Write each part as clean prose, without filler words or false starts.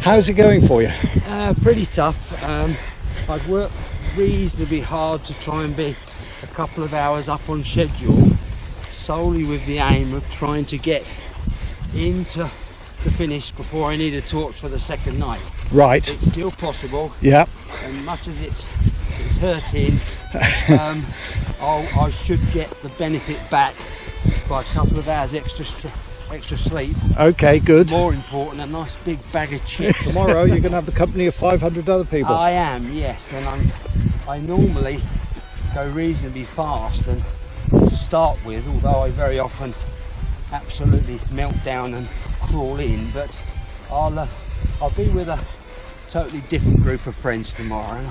How's it going for you? Pretty tough. I've worked reasonably hard to try and be a couple of hours up on schedule, solely with the aim of trying to get into the finish before I need a torch for the second night. Right. It's still possible. Yeah. And much as it's hurting, I should get the benefit back by a couple of hours extra sleep. Okay, good. More important, a nice big bag of chips. Tomorrow you're going to have the company of 500 other people. I am, yes, and I normally go reasonably fast and to start with, although I very often absolutely melt down and crawl in, but I'll be with a totally different group of friends tomorrow.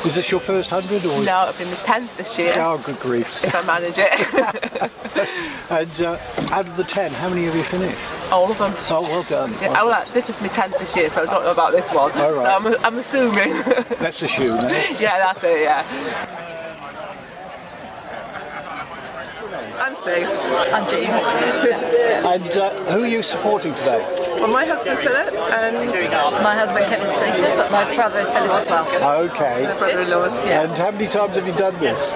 Is this your first 100 or? No, I've been the 10th this year. Oh, good grief. If I manage it. And out of the 10, how many have you finished? All of them. Oh, well done. Yeah, well, this is my 10th this year, so I don't know about this one. All right. So I'm assuming. Let's assume. Yeah, that's it, yeah. I'm Sue. I'm Jean. And who are you supporting today? Well, my husband Philip and My husband Kevin Slater, but my brother is Philip as well. Okay. my brother-in-law's, yeah. And how many times have you done this?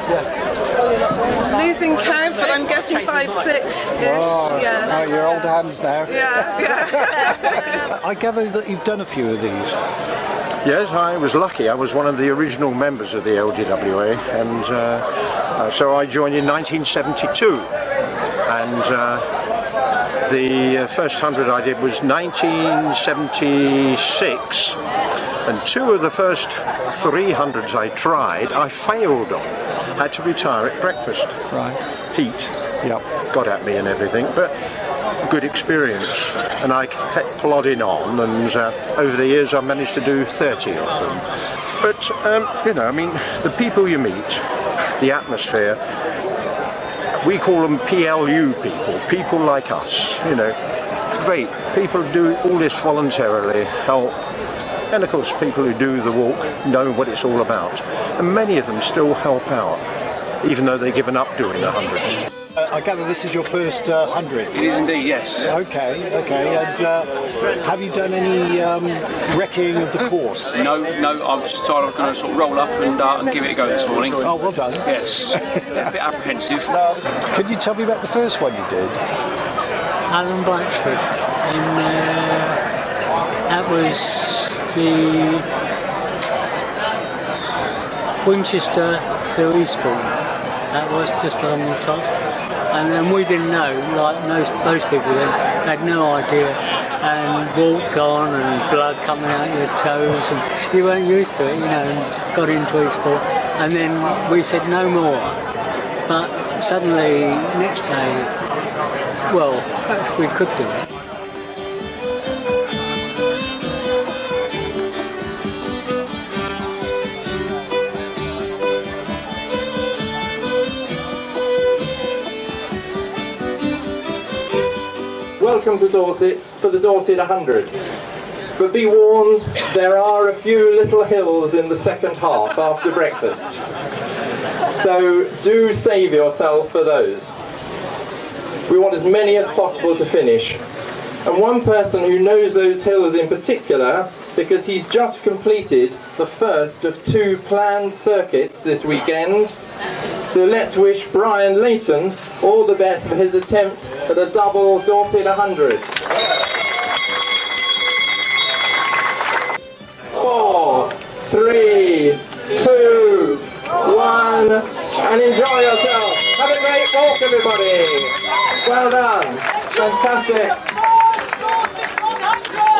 Losing count, but I'm guessing 5, 6-ish. Oh, you're old hands now. Yeah. I gather that you've done a few of these. Yes, I was lucky. I was one of the original members of the LDWA, and so I joined in 1972. And the first 100 I did was 1976, and 2 of the first 300s I tried, I failed on. Had to retire at breakfast. Right. Heat. Yep. Got at me and everything, but good experience, and I kept plodding on, and over the years I managed to do 30 of them. But you know, I mean, the people you meet, the atmosphere, we call them PLU people like us, you know, great people do all this voluntarily, help, and of course people who do the walk know what it's all about, and many of them still help out even though they've given up doing the 100s. I gather this is your first 100. It is indeed, yes. Okay. And have you done any wrecking of the course? No, I was decided I was going to sort of roll up and give it a go this morning. Oh, well done. Yes, a bit apprehensive. Could you tell me about the first one you did? Alan Blatchford, and that was the Winchester to Eastbourne. That was just on the top, and then we didn't know, like most people then, had no idea, and walked on and blood coming out your toes, and you weren't used to it, you know, and got into Eastbourne, and then we said no more, but suddenly next day, well, perhaps we could do it. Welcome to Dorset for the Dorset 100. But be warned, there are a few little hills in the second half after breakfast. So do save yourself for those. We want as many as possible to finish. And one person who knows those hills in particular, because he's just completed the first of 2 planned circuits this weekend, So let's wish Brian Layton all the best for his attempt at a double Dorset 100. 4, 3, 2, 1, and enjoy yourself. Have a great walk, everybody. Well done. Fantastic.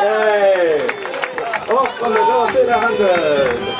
Yay. Off on the Dorset 100.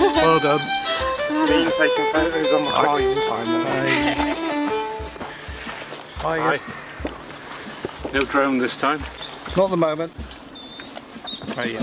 Well done. Been taking photos on the climbs. Hi. No drone this time. Not at the moment. Hiya.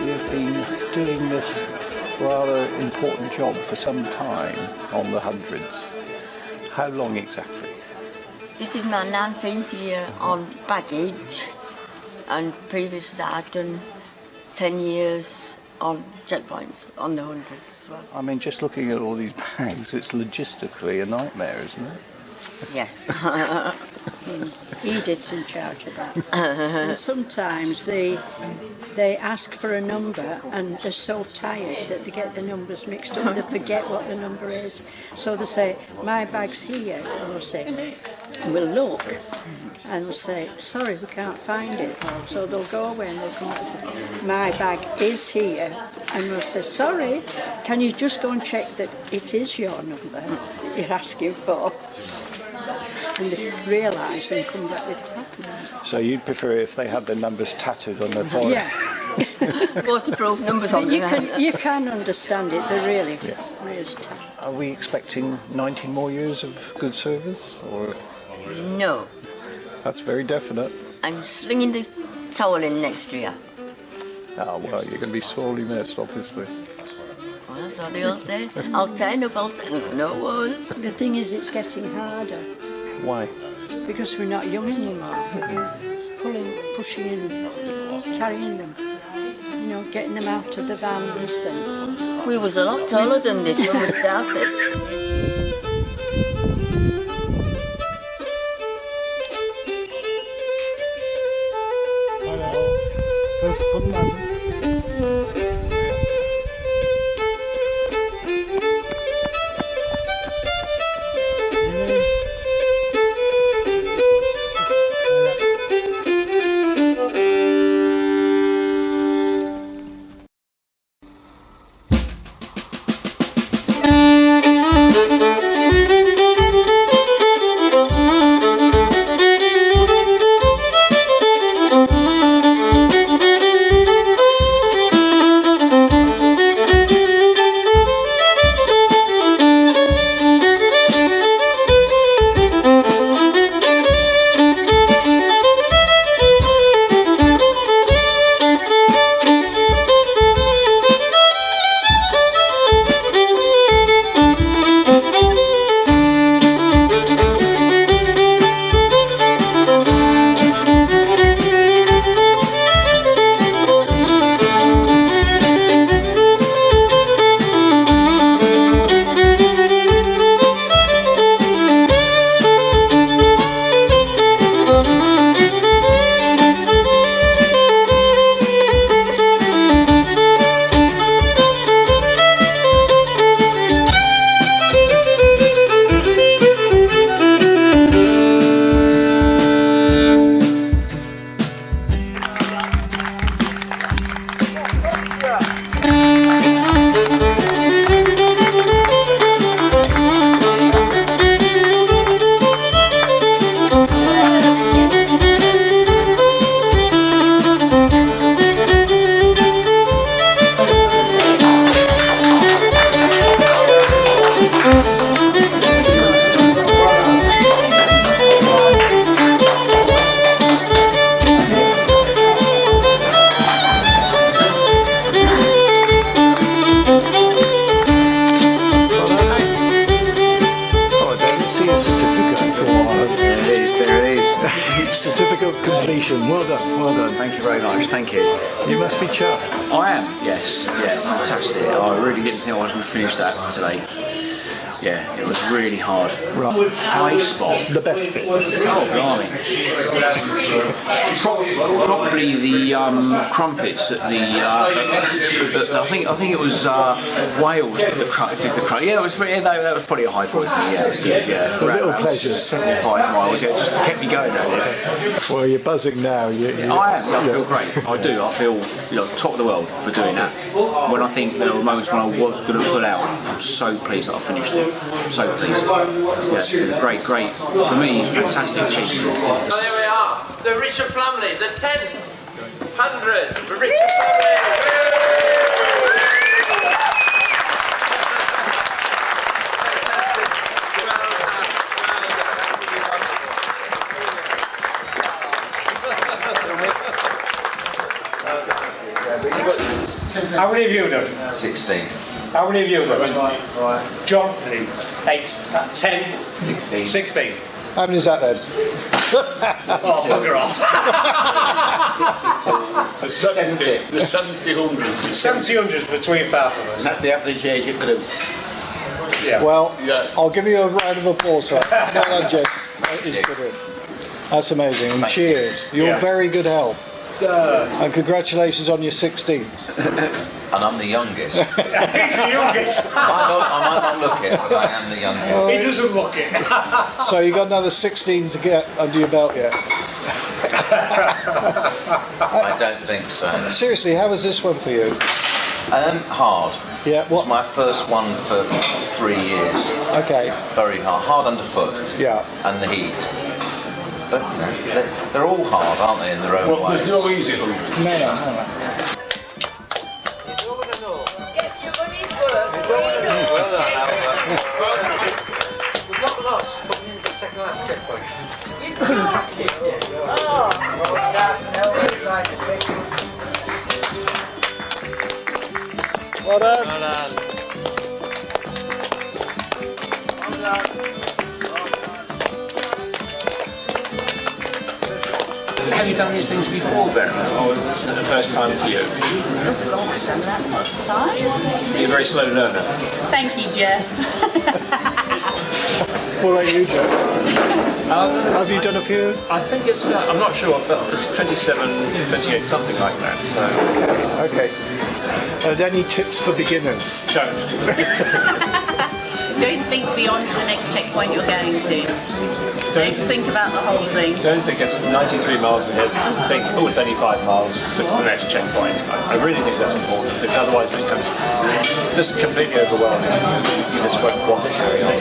You've been doing this rather important job for some time on the hundreds. How long exactly? This is my 19th year on baggage, and previous to that I've done 10 years on checkpoints on the hundreds as well. I mean, just looking at all these bags, it's logistically a nightmare, isn't it? Yes. Edith's in charge of that. And sometimes they ask for a number and they're so tired that they get the numbers mixed up, they forget what the number is. So they say, my bag's here, and we'll say, we'll look, and we'll say, sorry, we can't find it. So they'll go away and they'll come back and say, my bag is here, and we'll say, sorry, can you just go and check that it is your number you're asking for? and they realise and come back with a pattern. So you'd prefer if they had their numbers tattooed on their forehead? Yeah. Waterproof numbers on You can understand it, they're really tough. Are we expecting 19 more years of good service? Or No. that's very definite. I'm slinging the towel in next year. Ah, well, you're going to be sorely missed, obviously. Well, that's what they all say. I'll turn up, there's no words. The thing is, it's getting harder Why? because we're not young anymore. We're pulling, pushing and carrying them. You know, getting them out of the vans then. We was a lot taller than this when we started. Certificate of completion. Well done, well done. Thank you very much, thank you. You must be chuffed. I am, yes. Yeah, fantastic. I really didn't think I was going to finish that today. Yeah, it was really hard. Right. High spot. The best bit. Oh, blimey. Probably the crumpets at the. I think it was Wales did the crumpet. Yeah, that was probably a high point for me. Yeah, it was good. Yeah, the little pleasures. 75 miles. Yeah, it just kept me going. Well, you're buzzing now. I am. I feel great. I do. I feel top of the world for doing that. When I think there were moments when I was going to pull out, I'm so pleased that I finished it. So pleased. Yeah, it's been a great, for me, fantastic achievement. So there we are, the Richard Plumley, the 10th 100 for Richard Plumley. How many have you done? 16. How many have you done? Right. John, 8, 10, 16. 16. How many is that then? Oh, bugger off. The 70 hundreds. 70 hundreds between both of us. That's the average age of the group. Yeah. Well, I'll give you a round of applause for that. Well done, Jess. That is brilliant. That's amazing. And cheers. You're very good health. And congratulations on your 16th. And I'm the youngest. He's the youngest. I might not look it, but I am the youngest. He doesn't look it. So you got another 16 to get under your belt yet? I don't think so. Seriously, how was this one for you? Hard. Yeah, It's my first one for 3 years. Okay. Very hard underfoot. Yeah. And the heat. But they're all hard, aren't they, in their own Well, way? there's no easy 100. No. We've got lost coming into the second last checkpoint. Well done. Have you done these things before, Bernard, or is this the first time for you? You're a very slow learner. Thank you, Jeff. What about you, Joe? Have you done a few? I think it's, I'm not sure, but it's 27, 28, something like that, so... Okay. And any tips for beginners? Don't. Don't think beyond the next checkpoint you're going to. Don't think about the whole thing. Don't think it's 93 miles ahead. Think, oh, it's only 5 miles, so it's the next checkpoint. I really think that's important, because otherwise it becomes just completely overwhelming. You just won't want to carry on.